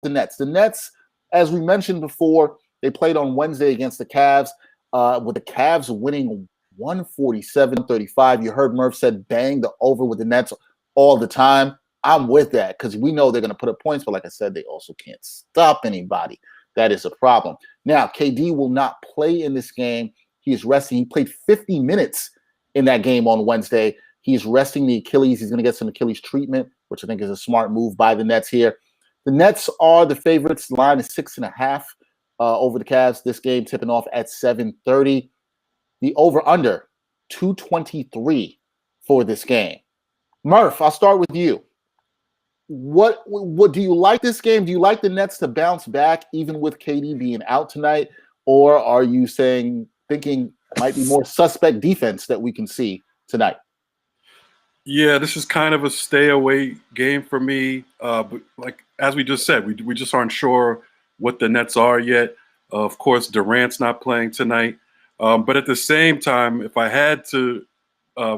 the Nets. The Nets, as we mentioned before, they played on Wednesday against the Cavs, with the Cavs winning 147-35. You heard Murph said bang the over with the Nets all the time. I'm with that because we know they're going to put up points, but like I said, they also can't stop anybody. That is a problem. Now, KD will not play in this game. He is resting. He played 50 minutes in that game on Wednesday. He's resting the Achilles. He's going to get some Achilles treatment, which I think is a smart move by the Nets here. The Nets are the favorites. The line is 6.5 over the Cavs. This game tipping off at 7:30. The over-under, 223 for this game. Murph, I'll start with you. What do you like this game? Do you like the Nets to bounce back even with KD being out tonight? Or are you thinking might be more suspect defense that we can see tonight? Yeah, this is kind of a stay away game for me. But like as we just said, we just aren't sure what the Nets are yet. Of course, Durant's not playing tonight. But at the same time, if I had to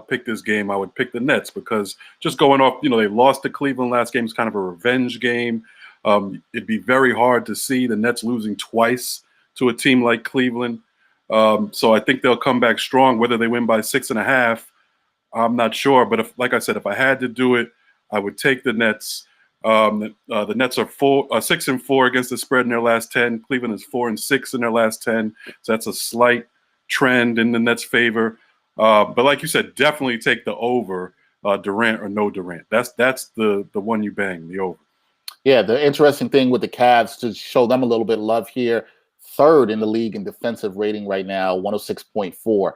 pick this game, I would pick the Nets because just going off, they lost to Cleveland last game. It's kind of a revenge game. It'd be very hard to see the Nets losing twice to a team like Cleveland. So I think they'll come back strong. Whether they win by 6.5, I'm not sure. But like I said, if I had to do it, I would take the Nets. The Nets are 6-4 against the spread in their last 10. Cleveland is 4-6 in their last 10. So that's a slight trend in the Nets' favor. But like you said, definitely take the over, Durant or no Durant. That's the one you bang, the over. Yeah, the interesting thing with the Cavs, to show them a little bit of love here, third in the league in defensive rating right now, 106.4.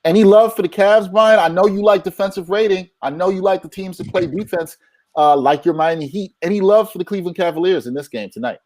Any love for the Cavs, Brian? I know you like defensive rating. I know you like the teams that play defense, like your Miami Heat. Any love for the Cleveland Cavaliers in this game tonight?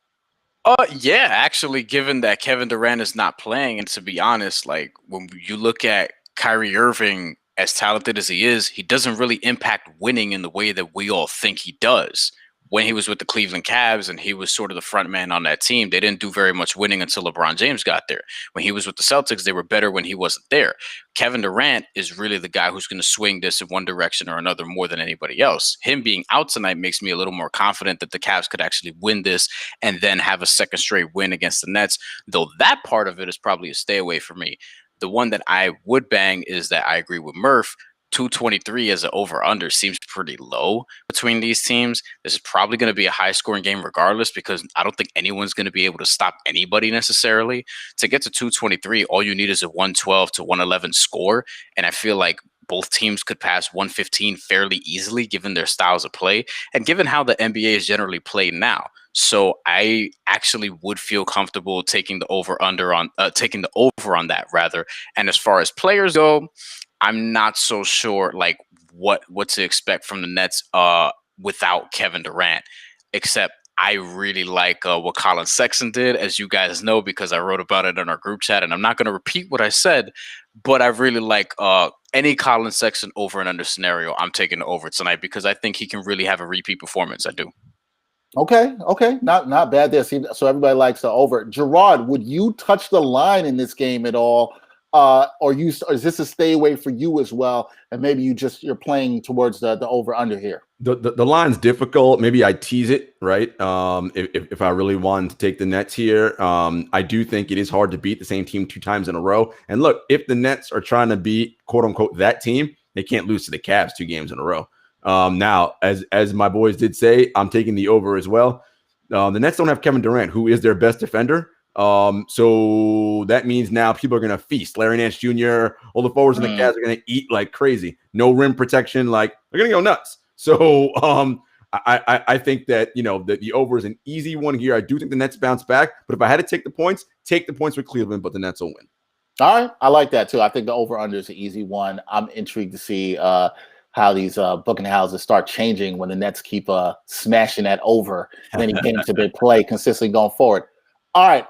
Yeah, actually, given that Kevin Durant is not playing, and to be honest, like when you look at Kyrie Irving, as talented as he is, he doesn't really impact winning in the way that we all think he does. When he was with the Cleveland Cavs and he was sort of the front man on that team, they didn't do very much winning until LeBron James got there. When he was with the Celtics, they were better when he wasn't there. Kevin Durant is really the guy who's going to swing this in one direction or another more than anybody else. Him being out tonight makes me a little more confident that the Cavs could actually win this and then have a second straight win against the Nets, though that part of it is probably a stay away for me. The one that I would bang is that I agree with Murph. 223 as an over-under seems pretty low between these teams. This is probably going to be a high-scoring game regardless because I don't think anyone's going to be able to stop anybody necessarily. To get to 223, all you need is a 112 to 111 score, and I feel like both teams could pass 115 fairly easily given their styles of play and given how the NBA is generally played now. So I actually would feel comfortable taking the over on that rather. And as far as players go, I'm not so sure like what to expect from the Nets without Kevin Durant, except I really like what Colin Sexton did, as you guys know, because I wrote about it in our group chat, and I'm not going to repeat what I said, but I really like any Colin Sexton over and under scenario. I'm taking the over tonight because I think he can really have a repeat performance. I do. Okay, not bad there. So everybody likes the over. Jarod, would you touch the line in this game at all? Or is this a stay away for you as well? And maybe you're playing towards the over under here. The line's difficult. Maybe I tease it, right? If I really wanted to take the Nets here, I do think it is hard to beat the same team 2 times in a row. And look, if the Nets are trying to beat quote unquote that team, they can't lose to the Cavs 2 games in a row. Now, as my boys did say, I'm taking the over as well. The Nets don't have Kevin Durant, who is their best defender. So that means now people are going to feast. Larry Nance Jr., all the forwards in the Cavs are going to eat like crazy. No rim protection, like they're going to go nuts. So I think that, that the over is an easy one here. I do think the Nets bounce back, but if I had to take the points with Cleveland, but the Nets will win. All right. I like that too. I think the over under is an easy one. I'm intrigued to see how these booking houses start changing when the Nets keep smashing that over many games that they play consistently going forward. All right.